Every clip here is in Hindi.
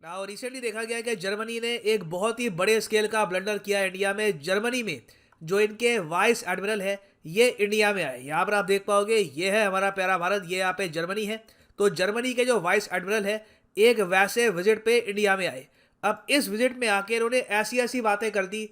नाउ रिसेंटली देखा गया है कि जर्मनी ने एक बहुत ही बड़े स्केल का ब्लंडर किया इंडिया में। जर्मनी में जो इनके वाइस एडमिरल है ये इंडिया में आए। यहाँ पर आप देख पाओगे ये है हमारा प्यारा भारत, ये यहाँ पे जर्मनी है। तो जर्मनी के जो वाइस एडमिरल है एक वैसे विजिट पे इंडिया में आए। अब इस विजिट में आके इन्होंने ऐसी ऐसी बातें कर दी,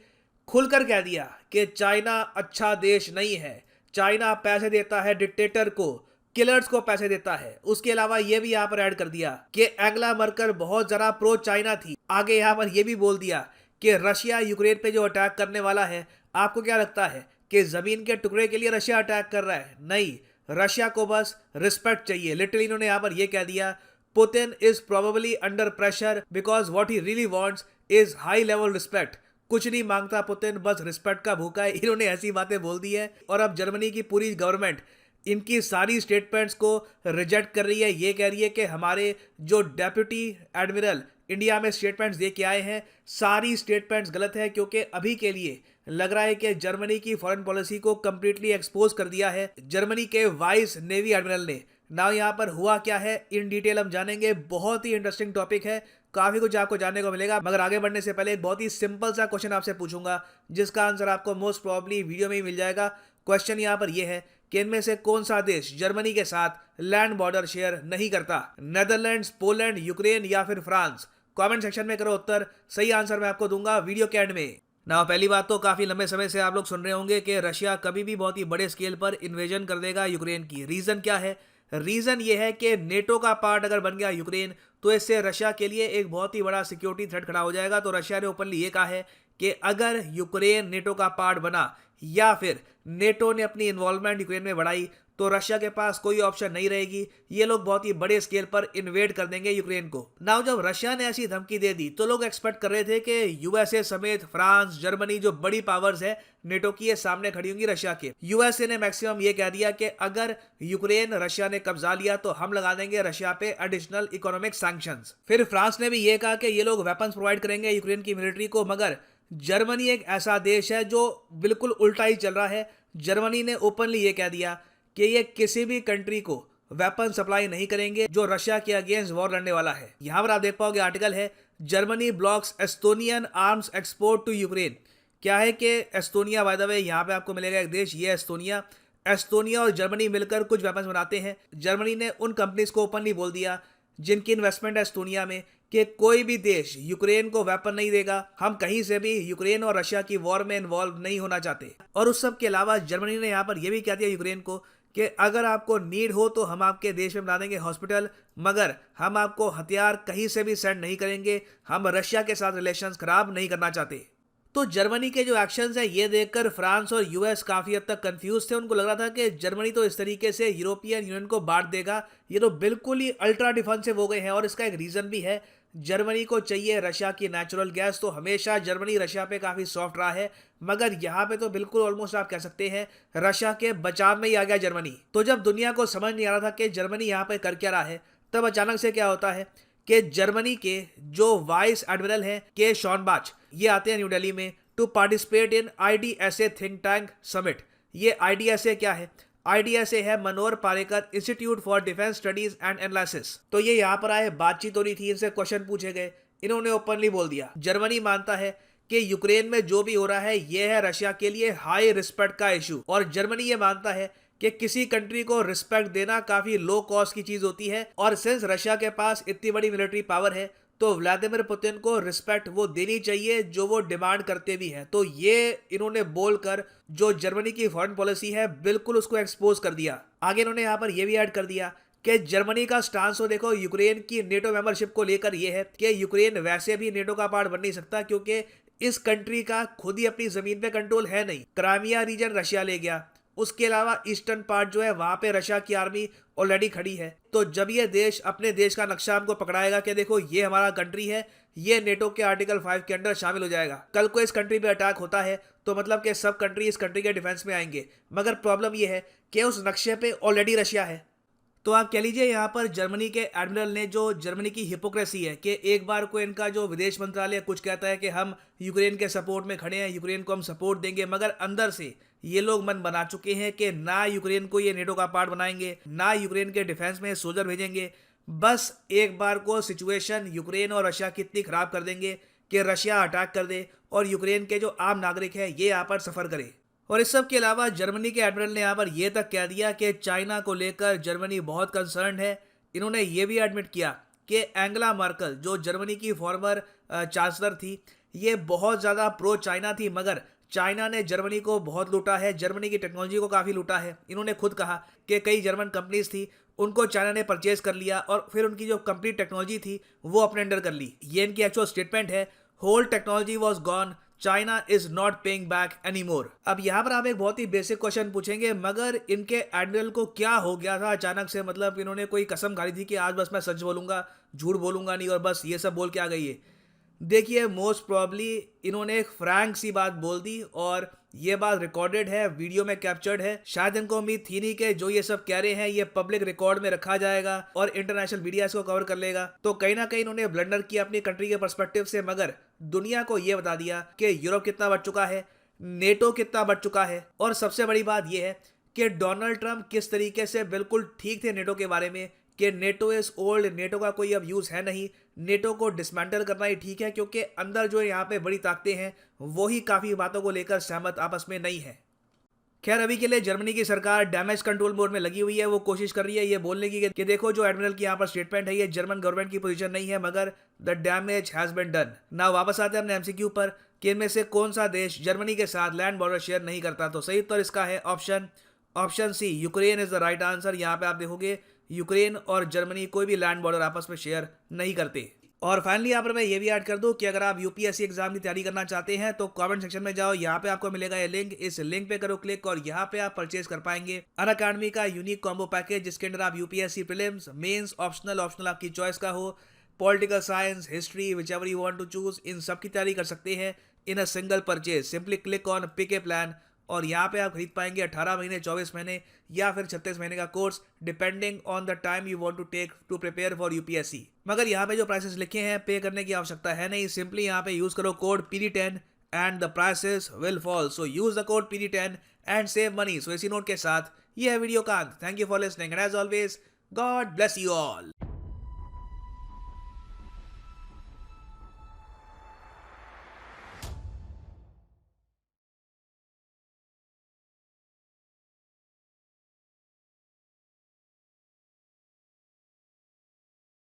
खुलकर कह दिया कि चाइना अच्छा देश नहीं है, चाइना पैसे देता है डिक्टेटर को, किलर्स को पैसे देता है। उसके अलावा ये भी यहाँ पर ऐड कर दिया कि एंगला मर्कल बहुत जरा प्रो चाइना थी। आगे यहाँ पर ये भी बोल दिया कि रशिया यूक्रेन पे जो अटैक करने वाला है, आपको क्या लगता है कि जमीन के टुकड़े के लिए रशिया अटैक कर रहा है? नहीं, रशिया को बस रिस्पेक्ट चाहिए। लिटरली इन्होंने यहाँ पर ये कह दिया, Putin is probably under pressure because what he really wants is high level respect. कुछ नहीं मांगता पुतिन, बस रिस्पेक्ट का भूखा है। इन्होंने ऐसी बातें बोल दी है। और अब जर्मनी की पूरी गवर्नमेंट इनकी सारी स्टेटमेंट्स को रिजेक्ट कर रही है। ये कह रही है कि हमारे जो डेप्यूटी एडमिरल इंडिया में स्टेटमेंट्स दे के आए हैं, सारी स्टेटमेंट्स गलत है, क्योंकि अभी के लिए लग रहा है कि जर्मनी की फॉरेन पॉलिसी को कंप्लीटली एक्सपोज कर दिया है जर्मनी के वाइस नेवी एडमिरल ने। ना यहाँ पर हुआ क्या है इन डिटेल हम जानेंगे। बहुत ही इंटरेस्टिंग टॉपिक है, काफी कुछ आपको जानने को मिलेगा। मगर आगे बढ़ने से पहले एक बहुत ही सिंपल सा क्वेश्चन आपसे पूछूंगा, जिसका आंसर आपको मोस्ट प्रोबेबली वीडियो में ही मिल जाएगा। क्वेश्चन यहाँ पर यह है कि इनमें से कौन सा देश जर्मनी के साथ लैंड बॉर्डर शेयर नहीं करता? नेदरलैंड्स, पोलैंड, यूक्रेन या फिर फ्रांस? कमेंट सेक्शन में करो उत्तर, सही आंसर मैं आपको दूंगा वीडियो के एंड में। ना पहली बात तो काफी लंबे समय से आप लोग सुन रहे होंगे कि रशिया कभी भी बहुत ही बड़े स्केल पर इन्वेजन कर देगा यूक्रेन की। रीजन क्या है? रीजन ये है कि नेटो का पार्ट अगर बन गया यूक्रेन, तो इससे रशिया के लिए एक बहुत ही बड़ा सिक्योरिटी थ्रेट खड़ा हो जाएगा। तो रशिया ने ओपनली ये कहा है कि अगर यूक्रेन नेटो का पार्ट बना या फिर नेटो ने अपनी इन्वॉल्वमेंट यूक्रेन में बढ़ाई, तो रशिया के पास कोई ऑप्शन नहीं रहेगी। ये लोग बहुत ही बड़े स्केल पर इन्वेड कर देंगे यूक्रेन को। नाउ जब रशिया ने ऐसी धमकी दे दी तो लोग एक्सपेक्ट कर रहे थे कि यूएसए समेत फ्रांस, जर्मनी जो बड़ी पावर्स है नेटो की, ये सामने खड़ी होंगी रशिया के। यूएसए ने मैक्सिमम ये कह दिया कि अगर यूक्रेन रशिया ने कब्जा लिया तो हम लगा देंगे रशिया पे एडिशनल इकोनॉमिक सैंक्शंस। फिर फ्रांस ने भी ये कहा कि ये लोग वेपन्स प्रोवाइड करेंगे यूक्रेन की मिलिट्री को। मगर जर्मनी एक ऐसा देश है जो बिल्कुल उल्टा ही चल रहा है। जर्मनी ने ओपनली ये कह दिया कि ये किसी भी कंट्री को वेपन सप्लाई नहीं करेंगे जो रशिया के अगेंस्ट वॉर लड़ने वाला है। यहां पर आप देख पाओगे आर्टिकल है, Germany blocks Estonian arms export to Ukraine. क्या है कि एस्टोनिया, बाय द वे यहाँ पे आपको मिलेगा एक देश, ये एस्टोनिया। एस्टोनिया और जर्मनी मिलकर कुछ वेपन्स बनाते हैं। जर्मनी ने उन कंपनीज को ओपनली बोल दिया जिनकी इन्वेस्टमेंट है एस्टोनिया में कि कोई भी देश यूक्रेन को वेपन नहीं देगा। हम कहीं से भी यूक्रेन और रशिया की वॉर में इन्वॉल्व नहीं होना चाहते। और उस सब के अलावा जर्मनी ने यहाँ पर यह भी कह दिया यूक्रेन को कि अगर आपको नीड हो तो हम आपके देश में बना देंगे हॉस्पिटल, मगर हम आपको हथियार कहीं से भी सेंड नहीं करेंगे। हम रशिया के साथ रिलेशंस खराब नहीं करना चाहते। तो जर्मनी के जो एक्शंस हैं ये देखकर फ्रांस और यूएस काफी हद तक कंफ्यूज थे। उनको लग रहा था कि जर्मनी तो इस तरीके से यूरोपियन यूनियन को बांट देगा, ये तो बिल्कुल ही अल्ट्रा डिफेंसिव हो गए हैं। और इसका एक रीजन भी है, जर्मनी को चाहिए रशिया की नेचुरल गैस। तो हमेशा जर्मनी रशिया पे काफी सॉफ्ट रहा है, मगर यहाँ पे तो बिल्कुल ऑलमोस्ट आप कह सकते हैं रशिया के बचाव में ही आ गया जर्मनी। तो जब दुनिया को समझ नहीं आ रहा था कि जर्मनी यहाँ पे कर क्या रहा है, तब अचानक से क्या होता है कि जर्मनी के जो वाइस एडमिरल हैं के शॉनबाच, ये आते हैं न्यू दिल्ली में to participate in IDSA think tank summit. ये आईडीएसए क्या है? आईडीएसए है Manohar Parrikar institute for defence studies and analysis. तो ये यहाँ पर आए, बातचीत हो रही थी, इनसे क्वेश्चन पूछे गए, इन्होंने ओपनली बोल दिया जर्मनी मानता है कि यूक्रेन में जो भी हो रहा है ये है रशिया के लिए हाई रिस्पेक्ट का इशू। और जर्मनी ये मानता है कि किसी कंट्री को रिस्पेक्ट देना काफी लो कॉस्ट की चीज होती है। और सिंस रशिया के पास इतनी बड़ी मिलिट्री पावर है तो व्लादिमीर पुतिन को रिस्पेक्ट वो देनी चाहिए जो वो डिमांड करते भी हैं। तो ये इन्होंने बोलकर जो जर्मनी की फॉरेन पॉलिसी है बिल्कुल उसको एक्सपोज कर दिया। आगे इन्होंने यहाँ पर ये भी ऐड कर दिया कि जर्मनी का स्टांस हो देखो यूक्रेन की नेटो मेंबरशिप को लेकर ये है कि यूक्रेन वैसे भी नेटो का पार्ट बन नहीं सकता, क्योंकि इस कंट्री का खुद ही अपनी जमीन पे कंट्रोल है नहीं। क्राइमिया रीजन रशिया ले गया, उसके अलावा ईस्टर्न पार्ट जो है वहां पे रशिया की आर्मी ऑलरेडी खड़ी है। तो जब ये देश अपने देश का नक्शा हमको पकड़ाएगा कि देखो ये हमारा कंट्री है, ये नेटो के आर्टिकल 5 के अंदर शामिल हो जाएगा, कल को इस कंट्री पे अटैक होता है तो मतलब कि सब कंट्री इस कंट्री के डिफेंस में आएंगे। मगर प्रॉब्लम ये है कि उस नक्शे पे ऑलरेडी रशिया है। तो आप कह लीजिए यहाँ पर जर्मनी के एडमिरल ने, जो जर्मनी की हिपोक्रेसी है कि एक बार को इनका जो विदेश मंत्रालय कुछ कहता है कि हम यूक्रेन के सपोर्ट में खड़े हैं, यूक्रेन को हम सपोर्ट देंगे, मगर अंदर से ये लोग मन बना चुके हैं कि ना यूक्रेन को ये नेटो का पार्ट बनाएंगे, ना यूक्रेन के डिफेंस में सोल्जर भेजेंगे, बस एक बार को सिचुएशन यूक्रेन और रशिया की इतनी खराब कर देंगे कि रशिया अटैक कर दे और यूक्रेन के जो आम नागरिक हैं ये यहाँ पर सफ़र करे। और इस सब के अलावा जर्मनी के एडमिरल ने यहाँ पर यह तक कह दिया कि चाइना को लेकर जर्मनी बहुत कंसर्न है। इन्होंने ये भी एडमिट किया कि एंगला मर्कल जो जर्मनी की फॉर्मर चांसलर थी ये बहुत ज़्यादा प्रो चाइना थी, मगर चाइना ने जर्मनी को बहुत लूटा है, जर्मनी की टेक्नोलॉजी को काफ़ी लूटा है। इन्होंने खुद कहा कि कई जर्मन कंपनीज थी उनको चाइना ने परचेज कर लिया और फिर उनकी जो कंप्लीट टेक्नोलॉजी थी वो अपने अंडर कर ली। ये इनकी एक्चुअल स्टेटमेंट है। Whole technology was gone, China is not paying back any more. अब यहाँ पर आप एक बहुत ही बेसिक क्वेश्चन पूछेंगे, मगर इनके एडमिरल को क्या हो गया था अचानक से? मतलब इन्होंने कोई कसम खा ली थी कि आज बस मैं सच बोलूंगा, झूठ बोलूंगा नहीं, और बस ये सब बोल के आ गई है। देखिए, मोस्ट प्रॉब्ली इन्होंने एक फ्रैंक सी बात बोल दी और ये बात रिकॉर्डेड है, वीडियो में कैप्चर्ड है। शायद इनको उम्मीद थी नहीं कि जो ये सब कह रहे हैं ये पब्लिक रिकॉर्ड में रखा जाएगा और इंटरनेशनल मीडिया इसको कवर कर लेगा। तो कहीं ना कहीं इन्होंने ब्लंडर किया अपनी कंट्री के पर्सपेक्टिव से, मगर दुनिया को ये बता दिया कि यूरोप कितना बढ़ चुका है, नेटो कितना बढ़ चुका है, और सबसे बड़ी बात यह है कि डोनाल्ड ट्रंप किस तरीके से बिल्कुल ठीक थे नेटो के बारे में कि नेटो इज ओल्ड, नेटो का कोई अब यूज़ है नहीं, नेटो को डिसमेंटल करना ही ठीक है, क्योंकि अंदर जो यहाँ पे बड़ी ताकतें हैं वो ही काफ़ी बातों को लेकर सहमत आपस में नहीं है। खैर, अभी के लिए जर्मनी की सरकार डैमेज कंट्रोल मोड में लगी हुई है। वो कोशिश कर रही है ये बोलने की कि देखो जो एडमिरल की यहाँ पर स्टेटमेंट है ये जर्मन गवर्नमेंट की पोजीशन नहीं है, मगर the damage has been done. ना वापस आते हैं अपने एमसीक्यू पर कि इनमें से कौन सा देश जर्मनी के साथ लैंड बॉर्डर शेयर नहीं करता। तो सही उत्तर इसका है option C, Ukraine is the right answer. यहाँ पे आप देखोगे यूक्रेन और जर्मनी कोई भी लैंड बॉर्डर आपस में शेयर नहीं करते। और फाइनली यहाँ पर मैं ये भी ऐड कर दूं कि अगर आप यूपीएससी एग्जाम की तैयारी करना चाहते हैं तो कमेंट सेक्शन में जाओ, यहाँ पे आपको मिलेगा ये लिंक, इस लिंक पे करो क्लिक और यहाँ पे आप परचेज कर पाएंगे अनअकैडमी का यूनिक कॉम्बो पैकेज, जिसके अंदर आप यूपीएससी प्रीलिम्स, मेंस, ऑप्शनल आपकी चॉइस का हो, political science, history, whichever you want to choose, इन सब की तैयारी कर सकते हैं in a single purchase. Simply click on pick a plan और यहाँ पे आप खरीद पाएंगे 18 महीने, 24 महीने या फिर 36 महीने का course, depending on the time you want to take to prepare for UPSC. मगर यहाँ पे जो प्राइसेस लिखे हैं पे करने की आवश्यकता है नहीं, सिंपली यहाँ पे यूज करो code PD10 and the prices will fall. So use the code PD10 and save money. So इसी नोट के साथ ये है वीडियो का अंत। Thank you for listening and as always God bless you all.